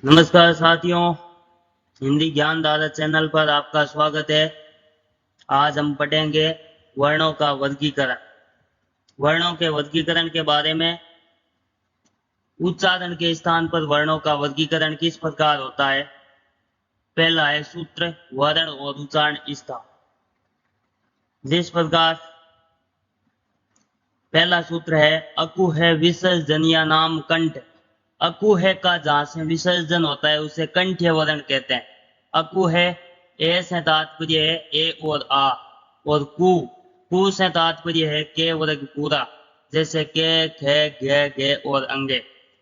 नमस्कार साथियों, हिंदी ज्ञान धारा चैनल पर आपका स्वागत है। आज हम पढ़ेंगे वर्णों का वर्गीकरण। वर्णों के वर्गीकरण के बारे में। उच्चारण के स्थान पर वर्णों का वर्गीकरण किस प्रकार होता है। पहला है सूत्र, वर्ण और उच्चारण स्थान। जिस प्रकार पहला सूत्र है अकु है विसर्जनीय नाम कंठ। अकु है का जहां से विसर्जन होता है उसे कंठ्य वर्ण कहते हैं। अकु है ए से तात्पर्य है ए और आ, और कु से तात्पर्य है के वर्ग पूरा, जैसे के खे घे गे और अंगे।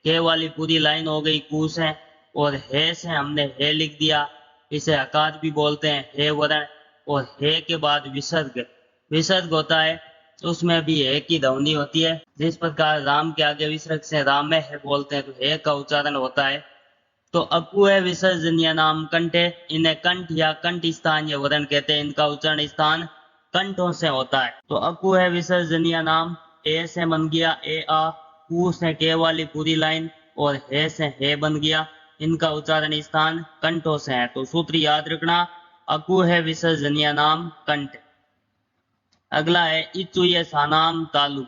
के वाली पूरी लाइन हो गई कु से, और हे से हमने हे लिख दिया, इसे अकार भी बोलते हैं हे वर्ण। और हे के बाद विसर्ग, विसर्ग होता है उसमें भी हे की ध्वनि होती है। जिस प्रकार राम के आगे विसर्ग से राम में है बोलते हैं तो हे का उच्चारण होता है। तो अकु है विसर्जनीय नाम कंठ है, इन्हें कंठ या कंठ स्थानीय वर्ण कहते हैं। इनका उच्चारण स्थान कंठों से होता है। तो अकु है विसर्जनीय नाम, ए से बन गया ए आ, कु से के वाली पूरी लाइन, और हे से हे बन गया। इनका उच्चारण स्थान कंठों से है। तो सूत्र याद रखना, अकु है विसर्जनीय नाम कंठ। अगला है इचुये सानाम तालु।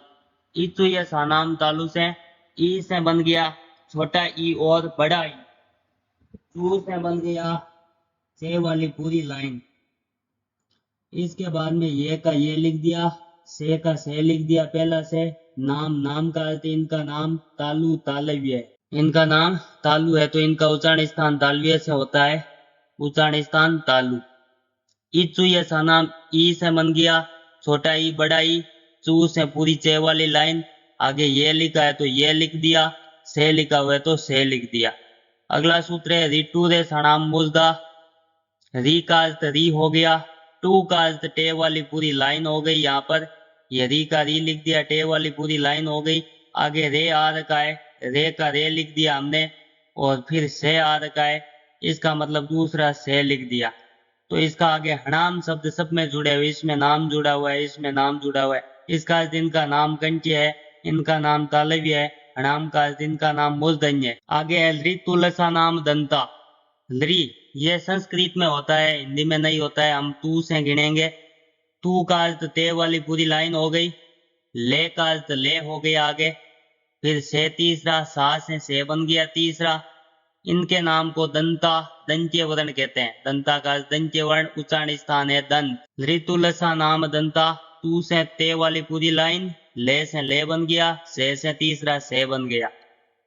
इचुये सानाम तालु से ई से बन गया छोटा ई और बड़ा ई, चू से बन गया से वाली पूरी लाइन। इसके बाद में ये का ये लिख दिया, से का से लिख दिया पहला से। नाम, नाम का अर्थ इनका नाम तालु तालव्य है। इनका नाम तालु है तो इनका उच्चारण स्थान तालव्य से होता है। उच्चारण स्थान तालु। इचुये सानाम ई से बन गया छोटा ई बड़ा ई, चू से पूरी चे वाली लाइन। आगे ये लिखा है तो ये लिख दिया, से लिखा हुआ है तो से लिख दिया। अगला सूत्र है रिटू रे सणाम मुजदा। री का अर्थ री हो गया, टू का अर्थ टे वाली पूरी लाइन हो गई। यहाँ पर ये री का री लिख दिया, टे वाली पूरी लाइन हो गई। आगे रे आ रखा है, रे का रे लिख दिया हमने, और फिर से आ रखा है, इसका मतलब दूसरा से लिख दिया। तो इसका आगे हणाम शब्द सब में जुड़े हुए, इसमें नाम जुड़ा हुआ है, इसमें नाम जुड़ा हुआ है। इसका अर्थ इनका नाम कंठ्य है, इनका नाम तालव्य है। हणाम का अर्थ इनका नाम मूर्धन्य है। आगे है लृ तुलसा नाम दंता। लृ ये संस्कृत में होता है, हिंदी में नहीं होता है। हम तू से गिनेंगे। तू का अर्थ ते वाली पूरी लाइन हो गई, ले का अर्थ ले हो गया आगे, फिर से तीसरा, सा से बन गया तीसरा। इनके नाम को दंता दंत्य वर्ण कहते हैं। दंता का दंत्य वर्ण, उच्चारण स्थान है दंत। लृतुलसा नाम दंता, तू से ते वाली पूरी लाइन, ले से ले बन गया, से तीसरा से बन गया।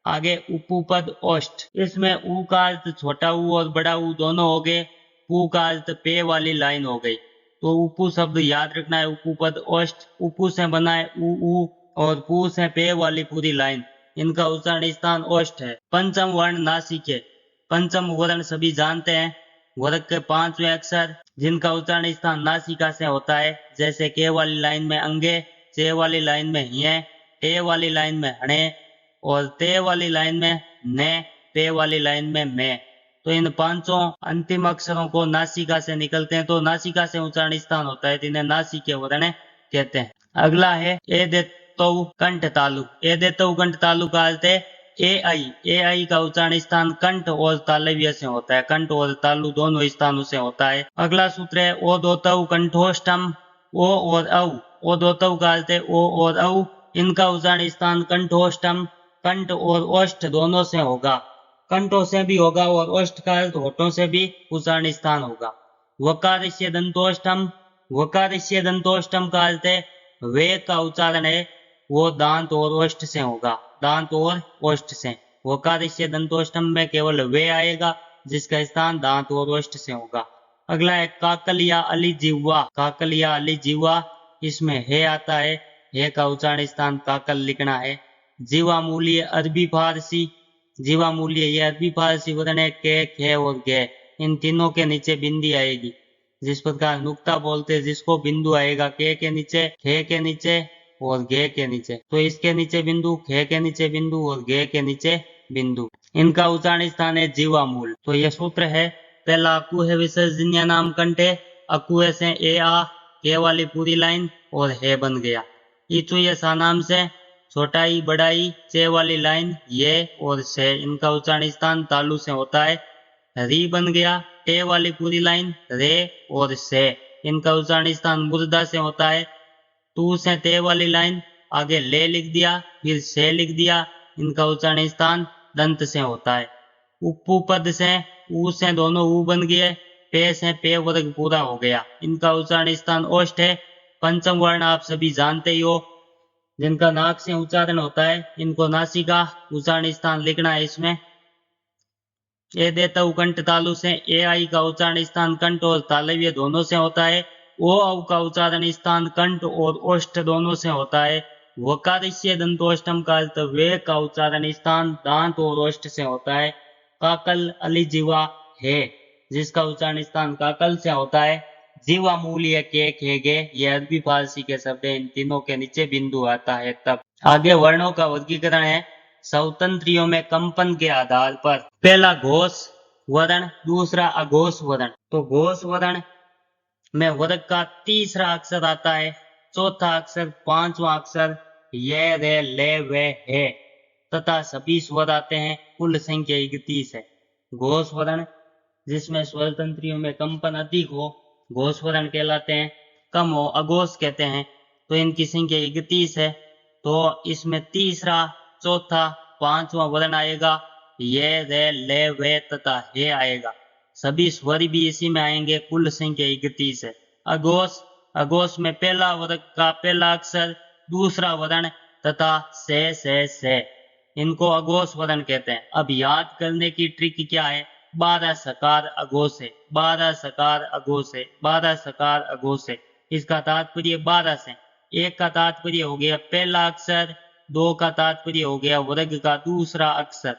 आगे उपपद ओष्ठ, इसमें ऊ का अर्थ छोटा ऊ और बड़ा ऊ दोनों हो गए। पू का अर्थ पे वाली लाइन हो गई। तो उपु शब्द याद रखना है, उपपद ओष्ठ। उपु से बना है ऊ, और पू से पे वाली पूरी लाइन। इनका उच्चारण स्थान ओष्ठ है। पंचम वर्ण नासिक है। पंचम वर्ण सभी जानते हैं, वर्ग के 5वें अक्षर जिनका उच्चारण स्थान नासिका से होता है। जैसे के वाली लाइन में अंगे, चे वाली लाइन में हिये, टे वाली लाइन में हणे, और ते वाली लाइन में ने, पे वाली लाइन में मैं। तो इन पांचों अंतिम अक्षरों को नासिका से निकलते हैं, तो नासिका से उच्चारण स्थान होता है, जिन्हें नासिक वर्ण कहते हैं। अगला है ए देतो कंठ तालु। ए देतो कंठ तालु का अर्थ है ए आई। ए आई का उच्चारण स्थान कंठ और तालव्य से होता है। कंठ और तालु दोनों स्थानों से होता है। अगला सूत्र है ओ दोतव कंठोष्टम। ओ और औ, ओ दोतव का अर्थ है ओ और औ। इनका उच्चारण स्थान कंठोष्टम, कंठ और ओष्ठ दोनों से होगा। कंठों से भी होगा और ओष्ठ का अर्थ होठों से भी उच्चारण स्थान होगा। वकारस्य दंतोष्टम। वकारस्य दंतोष्टम का अर्थ है वे का उच्चारण है वो दांत और ओष्ठ से होगा। दांत और ओष्ठ से। वकारस्य दंतोष्टम में केवल वे आएगा, जिसका स्थान दांत और ओष्ठ से होगा। अगला है काकल या अली जिह्वा। काकल या अली जिह्वा, इसमें हे आता है, हे का उच्चारण स्थान काकल लिखना है। जीवा मूल्य अरबी फारसी। जीवा मूल्य ये अरबी फारसी वर्ण है, के, खे और गे। इन तीनों के नीचे बिंदी आएगी। जिस प्रकार नुक्ता बोलते हैं, जिसको बिंदु आएगा के नीचे, खे के नीचे और गे के नीचे, तो इसके नीचे बिंदु, खे के नीचे बिंदु और गे के नीचे बिंदु। इनका उच्चारण स्थान है जीवा मूल। तो यह सूत्र है। पहला अकु है विसर्जनीय नाम कंठे। अकुए से ए आ, के वाली पूरी लाइन और हे बन गया। इचु ये सानाम से छोटाई बड़ाई चे वाली लाइन ये और से, इनका उच्चारण स्थान तालु से होता है। री बन गया, टे वाली पूरी लाइन रे और से, इनका उच्चारण स्थान मुर्दा से होता है। टू से ते वाली लाइन आगे ले लिख दिया, फिर से लिख दिया, इनका उच्चारण स्थान दंत से होता है। उपू पद से ऊ से दोनों ऊ बन गए, पे से पे वर्ग पूरा हो गया, इनका उच्चारण स्थान ओष्ठ है। पंचम वर्ण आप सभी जानते ही हो, जिनका नाक से उच्चारण होता है, इनको नासिका उच्चारण स्थान लिखना है इसमें। ए देता कंठ तालु से, ए आई का उच्चारण स्थान कंठ और तालव्य दोनों से होता है। ओ औ का उच्चारण स्थान कंठ और ओष्ठ दोनों से होता है। वकारस्य दंतोष्टम का अर्थ वे का उच्चारण स्थान दांत और ओष्ठ से होता है। काकल अलिजीवा है, जिसका उच्चारण स्थान काकल से होता है। जीवा मूल्य के खेगे, ये अरबी फारसी के शब्द है, इन तीनों के नीचे बिंदु आता है तब। आगे वर्णों का वर्गीकरण है स्वतंत्रियों में कंपन के आधार पर। पहला घोष वर्ण, दूसरा अघोष वर्ण। तो घोष वर्ण में वर्ग का तीसरा अक्षर आता है, चौथा अक्षर, पांचवा अक्षर ये रे ले वे है तथा सभी स्वर आते हैं। कुल संख्या 31 है। घोष वर्ण जिसमें स्वतंत्रियों में कंपन अधिक हो घोष वर्ण कहलाते हैं, कम हो अघोष कहते हैं। तो इनकी संख्या 31 है। तो इसमें तीसरा, चौथा, पांचवा वर्ण आएगा, ये रे ले वे तथा हे आएगा। सभी स्वर भी इसी में आएंगे। कुल संख्या 31 है। अघोष, अघोष में पहला वर्ग का पहला अक्षर, दूसरा वर्ण तथा से इनको अघोष वर्ण कहते हैं। अब याद करने की ट्रिक क्या है, 12 सकार अघोष है, 12 सकार अघोष है, 12 सकार अघोष है। इसका तात्पर्य 12 से। एक का तात्पर्य हो गया पहला अक्षर, दो का तात्पर्य हो गया वर्ग का दूसरा अक्षर।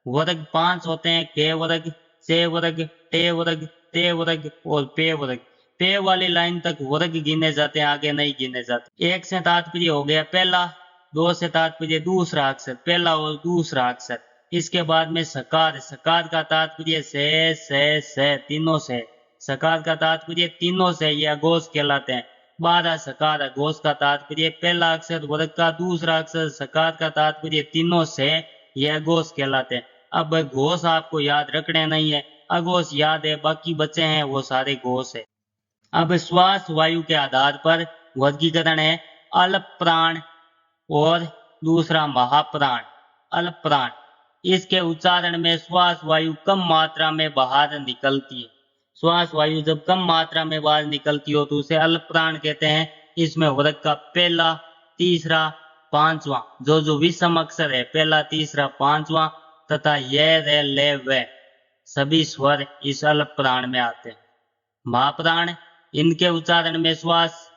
वर्ग 5 होते हैं, के वर्ग, से वर्ग, टे वर्ग, ते वर्ग और पे वर्ग। पे वाली लाइन तक वर्ग गिने जाते हैं, आगे नहीं गिने जाते। एक से तात्पर्य हो गया पहला, दो से तात्पर्य दूसरा अक्षर, पहला और दूसरा अक्षर। इसके बाद में सकार, सकार का तात्पर्य से तीनों से, सकार का तात्पर्य तीनों से, ये अघोष कहलाते हैं। 12 सकार अघोष का तात्पर्य पहला अक्षर वर्ग का दूसरा अक्षर, सकार का तात्पर्य तीनों से, ये अघोष कहलाते हैं। अब घोष आपको याद रखने नहीं है, अघोष याद है, बाकी बचे हैं वो सारे घोष है। अब श्वास वायु के आधार पर वर्गीकरण है अल्प प्राण और दूसरा महाप्राण। अल्प प्राण, इसके उच्चारण में श्वास वायु कम मात्रा में बाहर निकलती है। श्वास वायु जब कम मात्रा में बाहर निकलती हो तो उसे अल्प प्राण कहते हैं। इसमें वर्ग का पहला, तीसरा, पांचवा, जो विषम अक्षर है, पहला, तीसरा, पांचवा तथा ये रे ले वे सभी स्वर इस अल्प प्राण में आते हैं। महाप्राण, इनके उच्चारण में श्वास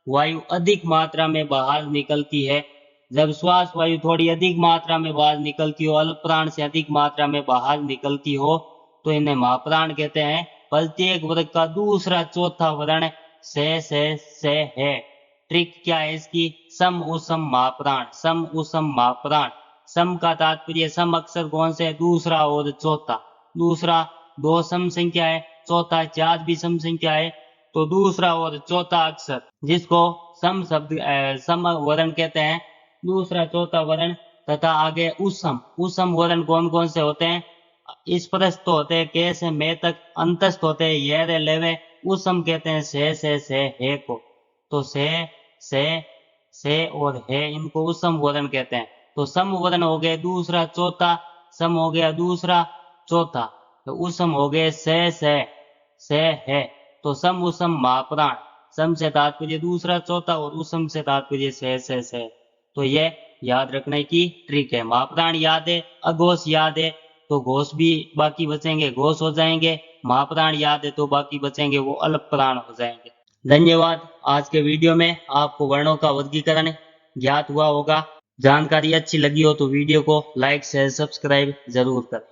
वायु अधिक मात्रा में बाहर निकलती है। जब श्वास वायु थोड़ी अधिक मात्रा में बाहर निकलती हो, अल्प प्राण से अधिक मात्रा में बाहर निकलती हो, तो इन्हें महाप्राण कहते हैं। प्रत्येक वर्ग का दूसरा, चौथा वर्ण से है। ट्रिक क्या है इसकी, सम उसम महाप्राण, सम उसम महाप्राण। सम का तात्पर्य सम अक्षर कौन से, दूसरा और चौथा। दूसरा 2 सम संख्या है, चौथा 4 भी सम संख्या है। तो दूसरा और चौथा अक्षर जिसको सम शब्द सम वर्ण कहते हैं, दूसरा चौथा वर्ण तथा आगे उसम। उसम वर्ण कौन कौन से होते हैं, इस प्रस्थ होते हैं, के से मे तक, अंतस्थ होते हैं, ये रे लेवे। उसम कहते हैं से हे को। तो से और हे, इनको उसम वर्ण कहते हैं। तो सम वर्ण हो गए दूसरा चौथा, सम हो गया दूसरा चौथा, तो उसम हो गए से है। तो सम उसम महाप्राण, सम से तात्पर्य दूसरा चौथा और उसम से तात्पर्य से। तो ये याद रखने की ट्रिक है। महाप्राण याद है, अघोष याद है तो घोष भी बाकी बचेंगे, घोष हो जाएंगे। महाप्राण याद है तो बाकी बचेंगे वो अल्प प्राण हो जाएंगे। धन्यवाद। आज के वीडियो में आपको वर्णों का वर्गीकरण ज्ञात हुआ होगा। जानकारी अच्छी लगी हो तो वीडियो को लाइक शेयर सब्सक्राइब जरूर करें।